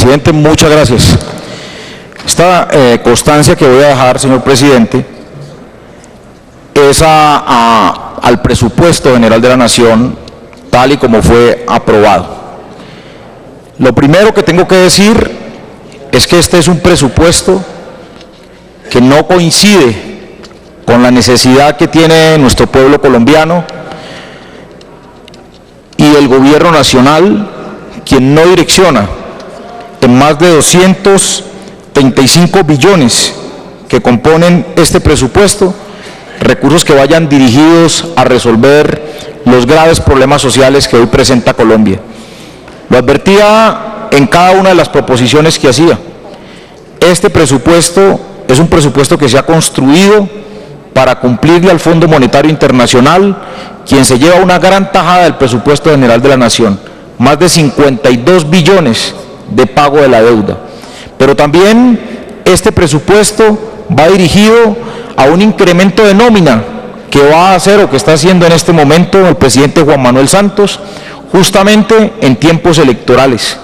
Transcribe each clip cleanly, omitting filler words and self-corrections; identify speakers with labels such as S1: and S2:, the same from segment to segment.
S1: Presidente, muchas gracias. Esta constancia que voy a dejar, señor presidente, es al presupuesto general de la Nación, tal y como fue aprobado. Lo primero que tengo que decir es que este es un presupuesto que no coincide con la necesidad que tiene nuestro pueblo colombiano y el gobierno nacional, quien no direcciona en más de 235 billones que componen este presupuesto, recursos que vayan dirigidos a resolver los graves problemas sociales que hoy presenta Colombia. Lo advertía en cada una de las proposiciones que hacía. Este presupuesto es un presupuesto que se ha construido para cumplirle al Fondo Monetario Internacional, quien se lleva una gran tajada del presupuesto general de la Nación, más de 52 billones de pago de la deuda. Pero también este presupuesto va dirigido a un incremento de nómina que va a hacer o que está haciendo en este momento el presidente Juan Manuel Santos, justamente en tiempos electorales.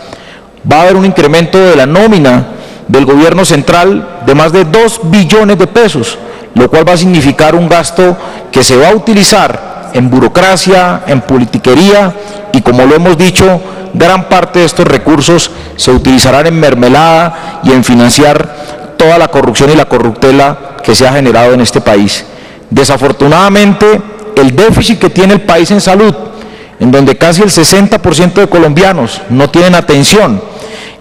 S1: Va a haber un incremento de la nómina del gobierno central de más de 2 billones de pesos, lo cual va a significar un gasto que se va a utilizar en burocracia, en politiquería y, como lo hemos dicho, gran parte de estos recursos se utilizarán en mermelada y en financiar toda la corrupción y la corruptela que se ha generado en este país. Desafortunadamente, el déficit que tiene el país en salud, en donde casi el 60% de colombianos no tienen atención,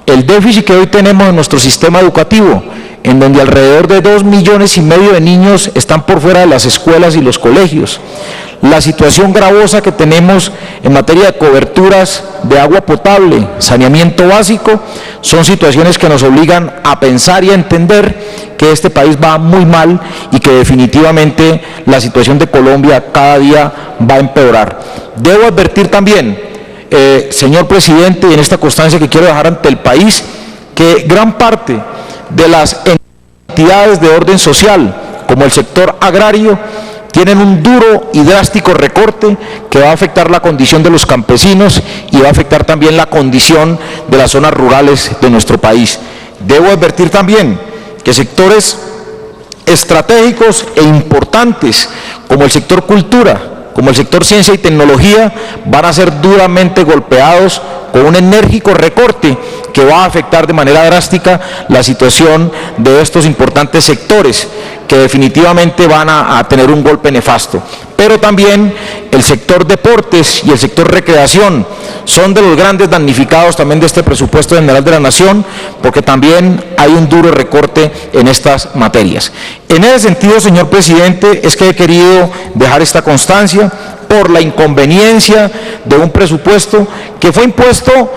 S1: el déficit que hoy tenemos en nuestro sistema educativo, en donde alrededor de 2,5 millones de niños están por fuera de las escuelas y los colegios, la situación gravosa que tenemos en materia de coberturas de agua potable, saneamiento básico, son situaciones que nos obligan a pensar y a entender que este país va muy mal y que definitivamente la situación de Colombia cada día va a empeorar. Debo advertir también, señor presidente, y en esta constancia que quiero dejar ante el país, que gran parte de las entidades de orden social, como el sector agrario, tienen un duro y drástico recorte que va a afectar la condición de los campesinos y va a afectar también la condición de las zonas rurales de nuestro país. Debo advertir también que sectores estratégicos e importantes como el sector cultura, como el sector ciencia y tecnología, van a ser duramente golpeados con un enérgico recorte que va a afectar de manera drástica la situación de estos importantes sectores que definitivamente van a tener un golpe nefasto. Pero también el sector deportes y el sector recreación son de los grandes damnificados también de este presupuesto general de la Nación, porque también hay un duro recorte en estas materias. En ese sentido, señor presidente, es que he querido dejar esta constancia por la inconveniencia de un presupuesto que fue impuesto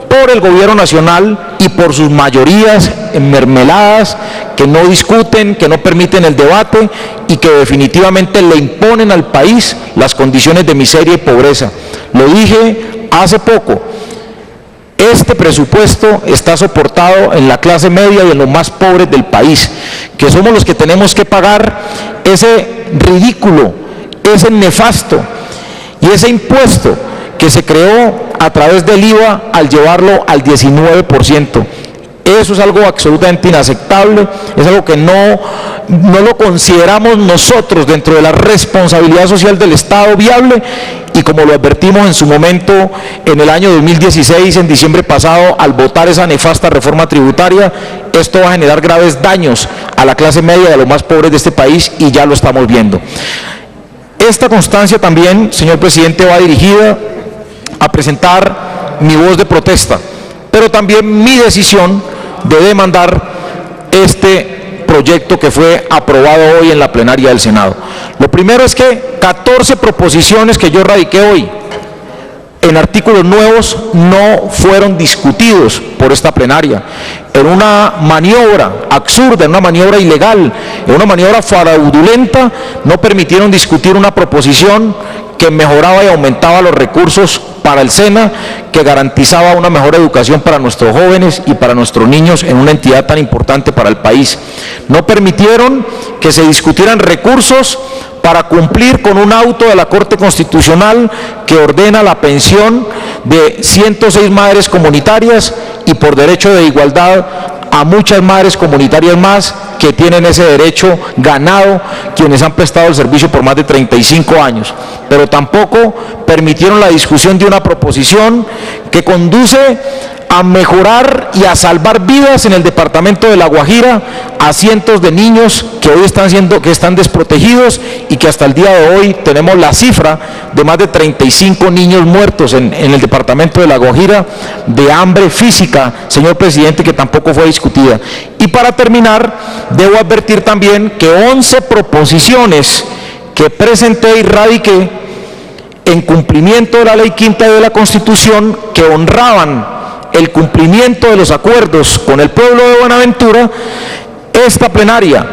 S1: por el gobierno nacional y por sus mayorías mermeladas que no discuten, que no permiten el debate y que definitivamente le imponen al país las condiciones de miseria y pobreza. Lo dije hace poco, este presupuesto está soportado en la clase media y en los más pobres del país, que somos los que tenemos que pagar ese ridículo, ese nefasto y ese impuesto que se creó a través del IVA al llevarlo al 19%. Eso es algo absolutamente inaceptable, es algo que no lo consideramos nosotros dentro de la responsabilidad social del Estado viable, y como lo advertimos en su momento en el año 2016, en diciembre pasado, al votar esa nefasta reforma tributaria, esto va a generar graves daños a la clase media y a los más pobres de este país, y ya lo estamos viendo. Esta constancia también, señor presidente, va dirigida a presentar mi voz de protesta, pero también mi decisión de demandar este proyecto que fue aprobado hoy en la plenaria del Senado. Lo primero es que 14 proposiciones que yo radiqué hoy en artículos nuevos no fueron discutidos por esta plenaria. En una maniobra absurda, en una maniobra ilegal, en una maniobra fraudulenta, no permitieron discutir una proposición que mejoraba y aumentaba los recursos para el SENA, que garantizaba una mejor educación para nuestros jóvenes y para nuestros niños en una entidad tan importante para el país. No permitieron que se discutieran recursos para cumplir con un auto de la Corte Constitucional que ordena la pensión de 106 madres comunitarias y por derecho de igualdad a muchas madres comunitarias más que tienen ese derecho ganado, quienes han prestado el servicio por más de 35 años. Pero tampoco permitieron la discusión de una proposición que conduce a mejorar y a salvar vidas en el departamento de La Guajira a cientos de niños que hoy están desprotegidos y que hasta el día de hoy tenemos la cifra de más de 35 niños muertos en el departamento de La Guajira de hambre física, señor presidente, que tampoco fue discutida. Y para terminar, debo advertir también que 11 proposiciones que presenté y radiqué en cumplimiento de la Ley Quinta de la Constitución, que honraban el cumplimiento de los acuerdos con el pueblo de Buenaventura, esta plenaria,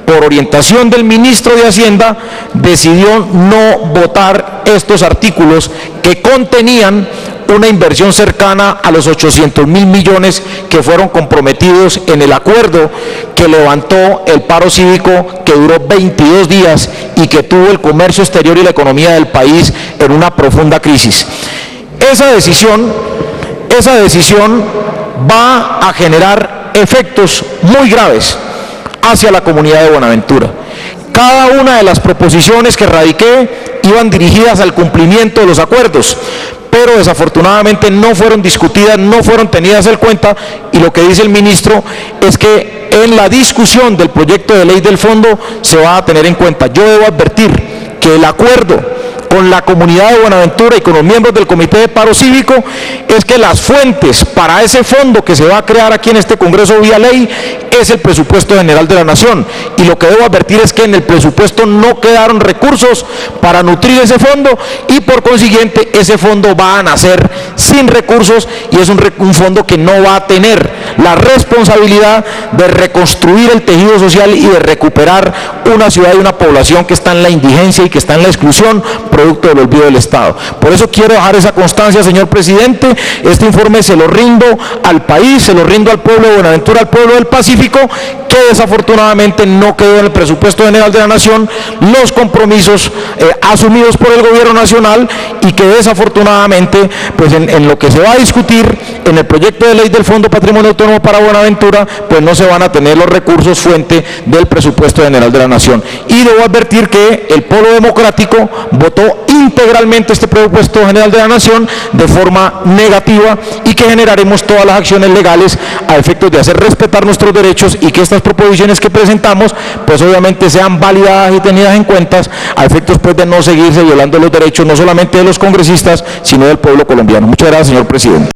S1: por orientación del ministro de Hacienda, decidió no votar estos artículos que contenían una inversión cercana a los 800.000 millones que fueron comprometidos en el acuerdo que levantó el paro cívico, que duró 22 días y que tuvo el comercio exterior y la economía del país en una profunda crisis. Esa decisión va a generar efectos muy graves hacia la comunidad de Buenaventura. Cada una de las proposiciones que radiqué iban dirigidas al cumplimiento de los acuerdos, pero desafortunadamente no fueron discutidas, no fueron tenidas en cuenta, y lo que dice el ministro es que en la discusión del proyecto de ley del fondo se va a tener en cuenta. Yo debo advertir que el acuerdo con la comunidad de Buenaventura y con los miembros del Comité de Paro Cívico es que las fuentes para ese fondo que se va a crear aquí en este Congreso vía ley es el presupuesto general de la Nación, y lo que debo advertir es que en el presupuesto no quedaron recursos para nutrir ese fondo, y por consiguiente ese fondo va a nacer sin recursos, y es un fondo que no va a tener la responsabilidad de reconstruir el tejido social y de recuperar una ciudad y una población que está en la indigencia y que está en la exclusión producto del olvido del Estado. Por eso quiero dejar esa constancia, señor presidente. Este informe se lo rindo al país, se lo rindo al pueblo de Buenaventura, al pueblo del Pacífico, que desafortunadamente no quedó en el presupuesto general de la Nación los compromisos asumidos por el gobierno nacional, y que desafortunadamente pues en lo que se va a discutir en el proyecto de ley del Fondo Patrimonio Autónomo para Buenaventura, pues no se van a tener los recursos fuente del presupuesto general de la Nación. Y debo advertir que el Polo Democrático votó integralmente este presupuesto general de la Nación de forma negativa, y que generaremos todas las acciones legales a efectos de hacer respetar nuestros derechos, y que estas proposiciones que presentamos pues obviamente sean validadas y tenidas en cuenta a efectos pues de no seguirse violando los derechos no solamente de los congresistas, sino del pueblo colombiano. Muchas gracias, señor presidente.